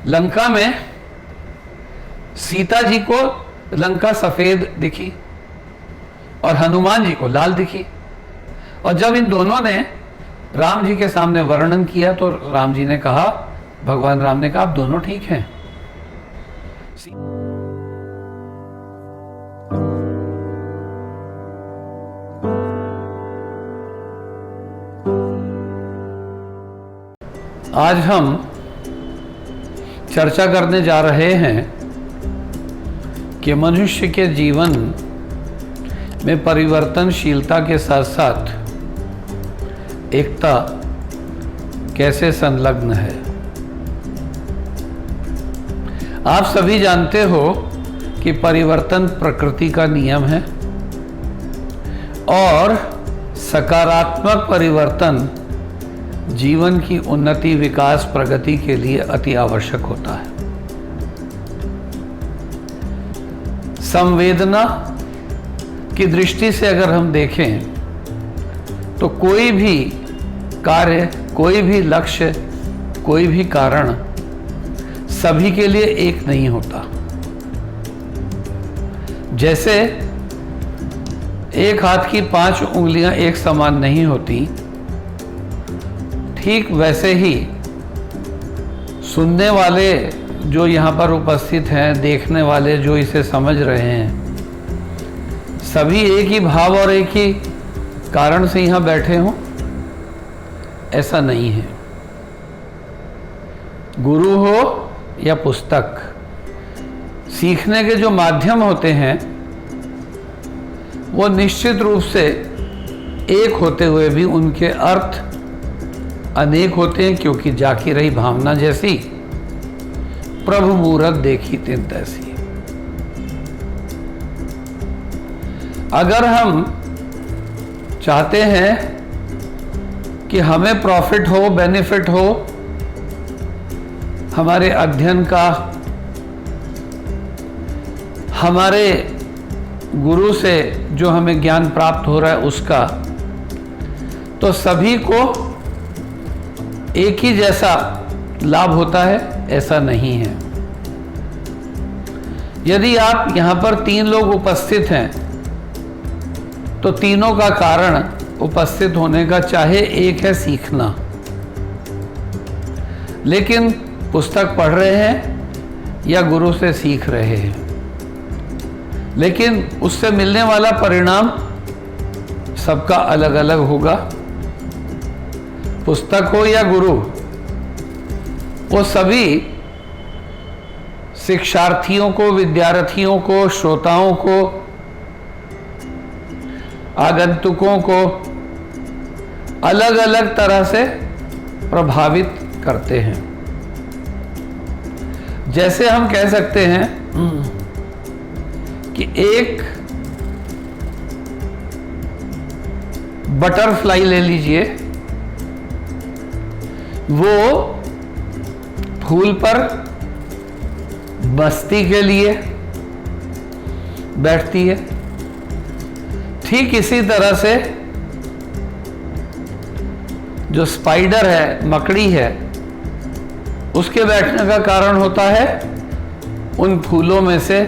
लंका में सीता जी को लंका सफेद दिखी और हनुमान जी को लाल दिखी, और जब इन दोनों ने राम जी के सामने वर्णन किया तो राम जी ने कहा, भगवान राम ने कहा, आप दोनों ठीक हैं। आज हम चर्चा करने जा रहे हैं कि मनुष्य के जीवन में परिवर्तनशीलता के साथ साथ एकता कैसे संलग्न है। आप सभी जानते हो कि परिवर्तन प्रकृति का नियम है और सकारात्मक परिवर्तन जीवन की उन्नति, विकास, प्रगति के लिए अति आवश्यक होता है। संवेदना की दृष्टि से अगर हम देखें तो कोई भी कार्य, कोई भी लक्ष्य, कोई भी कारण सभी के लिए एक नहीं होता। जैसे एक हाथ की 5 उंगलियां एक समान नहीं होती, ठीक वैसे ही सुनने वाले जो यहाँ पर उपस्थित हैं, देखने वाले जो इसे समझ रहे हैं, सभी एक ही भाव और एक ही कारण से यहाँ बैठे हों, ऐसा नहीं है। गुरु हो या पुस्तक, सीखने के जो माध्यम होते हैं वो निश्चित रूप से एक होते हुए भी उनके अर्थ अनेक होते हैं, क्योंकि जाकी रही भावना जैसी, प्रभु मूरत देखी तिन तैसी। अगर हम चाहते हैं कि हमें प्रॉफिट हो, बेनिफिट हो हमारे अध्ययन का, हमारे गुरु से जो हमें ज्ञान प्राप्त हो रहा है उसका, तो सभी को एक ही जैसा लाभ होता है, ऐसा नहीं है। यदि आप यहां पर 3 लोग उपस्थित हैं तो तीनों का कारण उपस्थित होने का चाहे एक है, सीखना। लेकिन पुस्तक पढ़ रहे हैं या गुरु से सीख रहे हैं, लेकिन उससे मिलने वाला परिणाम सबका अलग अलग होगा। पुस्तक हो या गुरु, वो सभी शिक्षार्थियों को, विद्यार्थियों को, श्रोताओं को, आगंतुकों को अलग अलग तरह से प्रभावित करते हैं। जैसे हम कह सकते हैं कि एक बटरफ्लाई ले लीजिए, वो फूल पर मस्ती के लिए बैठती है। ठीक इसी तरह से जो स्पाइडर है, मकड़ी है, उसके बैठने का कारण होता है उन फूलों में से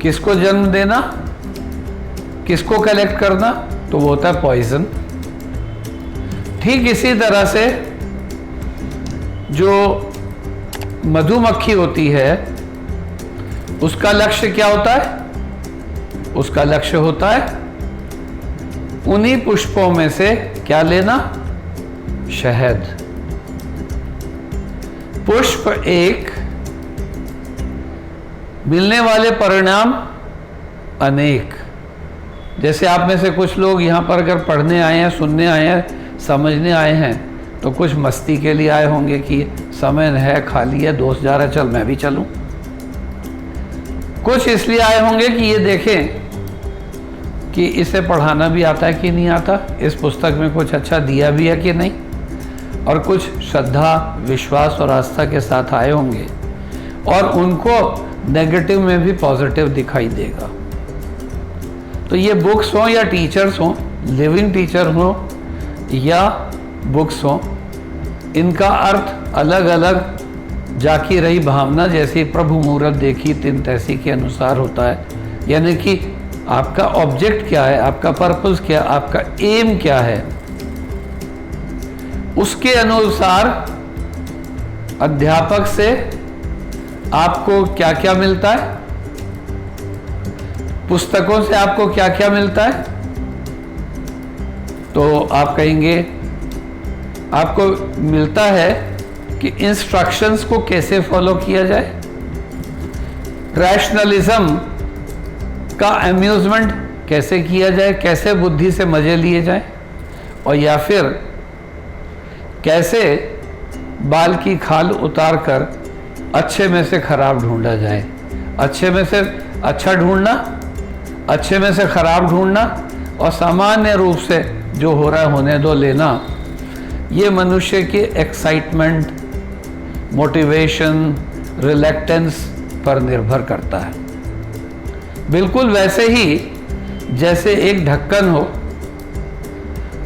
किसको जन्म देना, किसको कलेक्ट करना, तो वो होता है पॉइजन। ठीक इसी तरह से जो मधुमक्खी होती है, उसका लक्ष्य क्या होता है? उसका लक्ष्य होता है उन्हीं पुष्पों में से क्या लेना? शहद। पुष्प एक, मिलने वाले परिणाम अनेक। जैसे आप में से कुछ लोग यहाँ पर अगर पढ़ने आए हैं, सुनने आए हैं, समझने आए हैं, तो कुछ मस्ती के लिए आए होंगे कि समय है, खाली है, दोस्त जा रहा है, चल मैं भी चलूं। कुछ इसलिए आए होंगे कि ये देखें कि इसे पढ़ाना भी आता है कि नहीं आता, इस पुस्तक में कुछ अच्छा दिया भी है कि नहीं, और कुछ श्रद्धा, विश्वास और आस्था के साथ आए होंगे, और उनको नेगेटिव में भी पॉजिटिव दिखाई देगा। तो ये बुक्स हो या टीचर्स हो, लिविंग टीचर हो या बुक्स हो, इनका अर्थ अलग अलग जाकी रही भावना, जैसी प्रभु मूरत देखी तिन तैसी के अनुसार होता है। यानी कि आपका ऑब्जेक्ट क्या है, आपका पर्पस क्या, आपका एम क्या है, उसके अनुसार अध्यापक से आपको क्या क्या मिलता है, पुस्तकों से आपको क्या क्या मिलता है। तो आप कहेंगे आपको मिलता है कि इंस्ट्रक्शंस को कैसे फॉलो किया जाए, रैशनलिज्म का अम्यूजमेंट कैसे किया जाए, कैसे बुद्धि से मजे लिए जाए, और या फिर कैसे बाल की खाल उतार कर अच्छे में से खराब ढूंढा जाए। अच्छे में से अच्छा ढूंढना, अच्छे में से खराब ढूंढना, और सामान्य रूप से जो हो रहा है होने दो लेना, ये मनुष्य की एक्साइटमेंट, मोटिवेशन, रिलैक्टेंस पर निर्भर करता है। बिल्कुल वैसे ही जैसे एक ढक्कन हो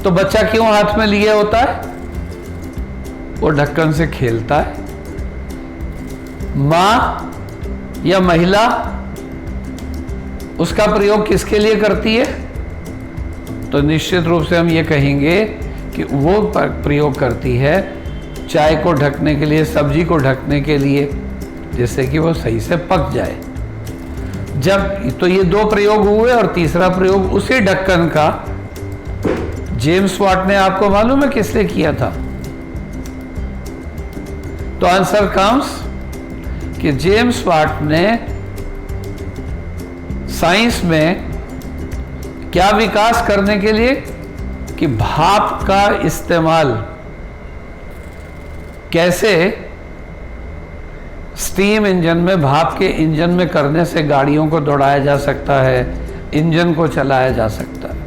तो बच्चा क्यों हाथ में लिए होता है, वो ढक्कन से खेलता है। मां या महिला उसका प्रयोग किसके लिए करती है, तो निश्चित रूप से हम ये कहेंगे कि वो प्रयोग करती है चाय को ढकने के लिए, सब्जी को ढकने के लिए, जिससे कि वो सही से पक जाए। जब तो ये दो प्रयोग हुए, और तीसरा प्रयोग उसी ढक्कन का जेम्स वाट ने आपको मालूम है किस लिए किया था। तो आंसर कम्स कि जेम्स वाट ने साइंस में क्या विकास करने के लिए कि भाप का इस्तेमाल कैसे स्टीम इंजन में, भाप के इंजन में करने से गाड़ियों को दौड़ाया जा सकता है, इंजन को चलाया जा सकता है।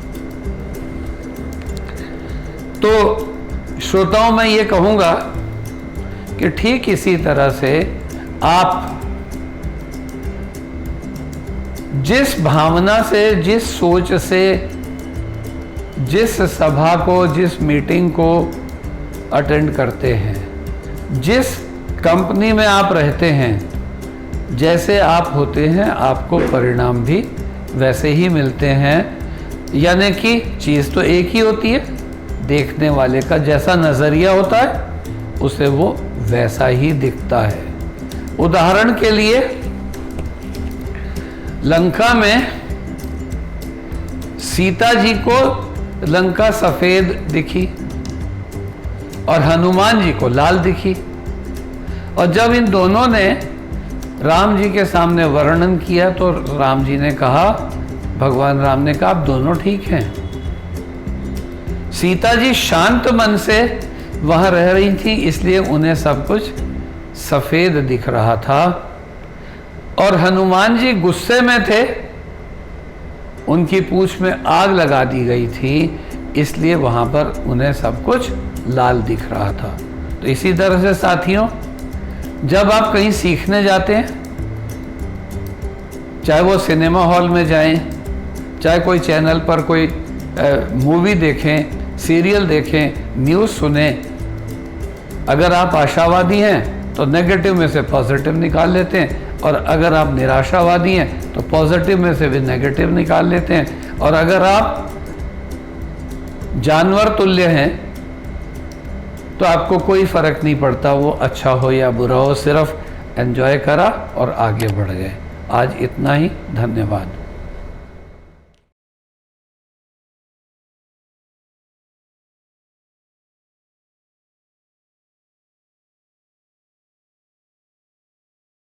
तो श्रोताओं मैं ये कहूँगा कि ठीक इसी तरह से आप जिस भावना से, जिस सोच से, जिस सभा को, जिस मीटिंग को अटेंड करते हैं, जिस कंपनी में आप रहते हैं, जैसे आप होते हैं आपको परिणाम भी वैसे ही मिलते हैं। यानी कि चीज़ तो एक ही होती है, देखने वाले का जैसा नज़रिया होता है उसे वो वैसा ही दिखता है। उदाहरण के लिए लंका में सीता जी को लंका सफ़ेद दिखी और हनुमान जी को लाल दिखी, और जब इन दोनों ने राम जी के सामने वर्णन किया तो राम जी ने कहा, भगवान राम ने कहा आप दोनों ठीक हैं। सीता जी शांत मन से वहां रह रही थी, इसलिए उन्हें सब कुछ सफेद दिख रहा था, और हनुमान जी गुस्से में थे, उनकी पूंछ में आग लगा दी गई थी, इसलिए वहां पर उन्हें सब कुछ लाल दिख रहा था। तो इसी तरह से साथियों, जब आप कहीं सीखने जाते हैं, चाहे वो सिनेमा हॉल में जाएं, चाहे कोई चैनल पर कोई मूवी देखें, सीरियल देखें, न्यूज़ सुने, अगर आप आशावादी हैं तो नेगेटिव में से पॉजिटिव निकाल लेते हैं, और अगर आप निराशावादी हैं तो पॉजिटिव में से भी नेगेटिव निकाल लेते हैं। और अगर आप जानवर तुल्य हैं तो आपको कोई फर्क नहीं पड़ता वो अच्छा हो या बुरा हो, सिर्फ एंजॉय करा और आगे बढ़ गए। आज इतना ही, धन्यवाद।